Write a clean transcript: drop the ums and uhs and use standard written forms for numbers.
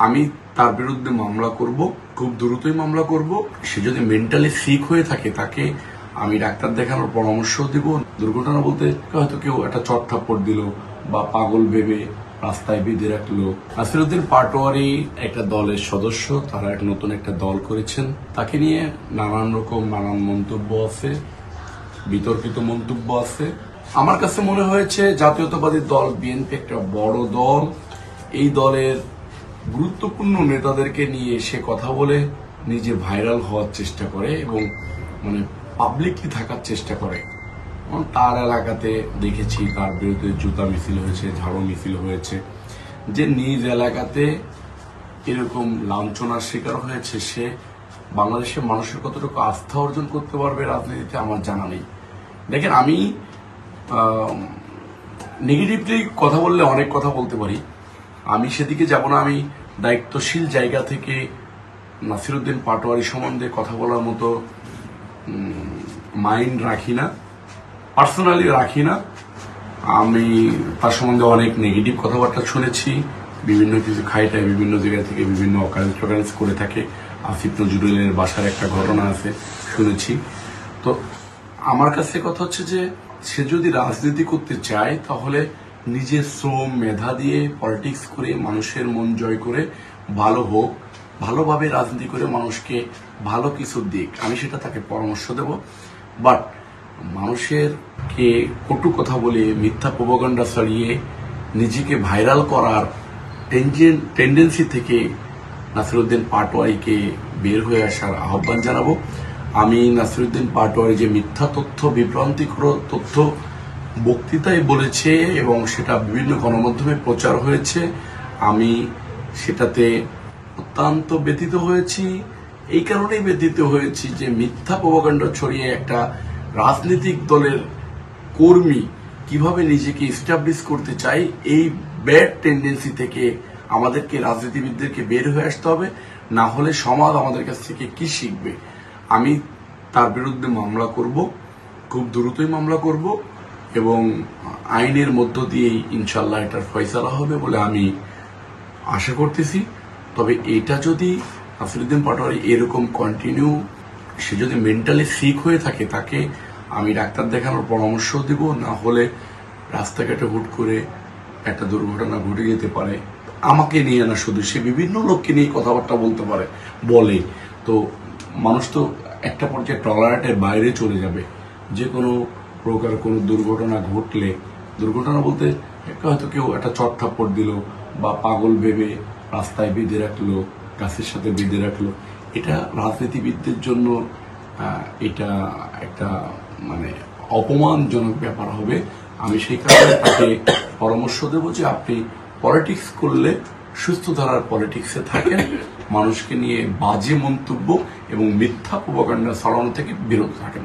আমি তার বিরুদ্ধে মামলা করব, খুব দ্রুতই মামলা করব। সে যদি মেন্টালি সিক হয়ে থাকে তাকে আমি ডাক্তার দেখানোর পরামর্শ দিব। দুর্ঘটনা বলতে হয়তো কেউ একটা চট থাপ্পড় দিল বা পাগল ভেবে রাস্তায় বেঁধে রাখলো। নাসিরউদ্দিন পাটোয়ারি একটা দলের সদস্য, তারা নতুন একটা দল করেছেন। তাকে নিয়ে নানান মন্তব্য আছে, বিতর্কিত মন্তব্য আছে। আমার কাছে মনে হয়েছে জাতীয়তাবাদী দল বিএনপি একটা বড় দল। এই দলের গুরুত্বপূর্ণ নেতাদেরকে নিয়ে সে কথা বলে নিজে ভাইরাল হওয়ার চেষ্টা করে এবং পাবলিকলি থাকার চেষ্টা করে। তার এলাকাতে দেখেছি তার বিরুদ্ধে জুতা মিছিল হয়েছে, ঝাড়ু মিছিল হয়েছে। যে নিজ এলাকাতে এরকম লাঞ্ছনার শিকার হয়েছে, সে বাংলাদেশের মানুষের কতটুকু আস্থা অর্জন করতে পারবে রাজনীতিতে আমার জানা নেই। দেখেন, আমি নেগেটিভলি কথা বললে অনেক কথা বলতে পারি, আমি সেদিকে যাব না। আমি দায়িত্বশীল জায়গা থেকে নাসিরউদ্দিন পাটোয়ারি সম্বন্ধে কথা বলার মতো মাইন্ড রাখি না, পার্সোনালি রাখি না। আমি তার সম্বন্ধে অনেক নেগেটিভ কথাবার্তা শুনেছি, বিভিন্ন কিছু খাইটায় বিভিন্ন জায়গা থেকে বিভিন্ন অকারেন্স করে থাকে। আসিফ নজরুলের বাসার একটা ঘটনা আছে শুনেছি। তো আমার কাছে কথা হচ্ছে যে সে যদি রাজনীতি করতে চায় তাহলে নিজের শ্রম মেধা দিয়ে পলিটিক্স করে মানুষের মন জয় করে ভালো হোক, ভালোভাবে রাজনীতি করে মানুষকে ভালো কিছু দিক, আমি সেটা তাকে পরামর্শ দেব। বাট মানুষের কে কটু কথা বলে মিথ্যা প্রোপাগান্ডা ছড়িয়ে নিজেকে ভাইরাল করার টেন্ডেন্সি থেকে নাসিরউদ্দিন পাটোয়ারিকে বের হয়ে আসার আহ্বান জানাবো। আমি নাসিরউদ্দিন পাটোয়ারি যে মিথ্যা তথ্য, বিভ্রান্তিকর তথ্য বক্তৃতায় বলেছে এবং সেটা বিভিন্ন গণমাধ্যমে প্রচার হয়েছে, আমি সেটাতে অত্যন্ত ব্যথিত হয়েছি। এই কারণেই ব্যথিত হয়েছি যে মিথ্যা প্রোপাগান্ডা ছড়িয়ে একটা রাজনৈতিক দলের কর্মী কিভাবে নিজেকে এস্টাবলিশ করতে চাই, এই ব্যাড টেন্ডেন্সি থেকে আমাদেরকে রাজনীতিবিদদেরকে বের হয়ে আসতে হবে, না হলে সমাজ আমাদের কাছ থেকে কি শিখবে। আমি তার বিরুদ্ধে মামলা করব, খুব দ্রুতই মামলা করব এবং আইনের মধ্য দিয়েই ইনশাল্লাহ এটার ফয়সালা হবে বলে আমি আশা করতেছি। তবে এটা যদি নাসিরউদ্দিন পাটোয়ারি এরকম কন্টিনিউ, সে যদি মেন্টালি সিক হয়ে থাকে তাকে আমি ডাক্তার দেখানোর পরামর্শ দিব, না হলে রাস্তাঘাটে হুট করে একটা দুর্ঘটনা ঘটে যেতে পারে। আমাকে নিয়ে না শুধু, সে বিভিন্ন লোককে নিয়ে কথাবার্তা বলে তো মানুষ তো একটা পর্যায়ে টলারেটের বাইরে চলে যাবে। যে কোনো প্রকার কোনো দুর্ঘটনা ঘটলে, দুর্ঘটনা বলতে হয়তো কেউ একটা চট থাপ্পড় দিল বা পাগল ভেবে রাস্তায় বেঁধে রাখলো, গাছের সাথে বেঁধে রাখলো, এটা রাজনীতিবিদদের জন্য এটা একটা অপমানজনক ব্যাপার হবে। আমি সেই কারণে তাকে পরামর্শ দেব যে আপনি পলিটিক্স করলে সুস্থ ধারার পলিটিক্সে থাকেন, মানুষকে নিয়ে বাজে মন্তব্য এবং মিথ্যা প্রোপাগান্ডা ছড়ানো থেকে বিরত থাকেন।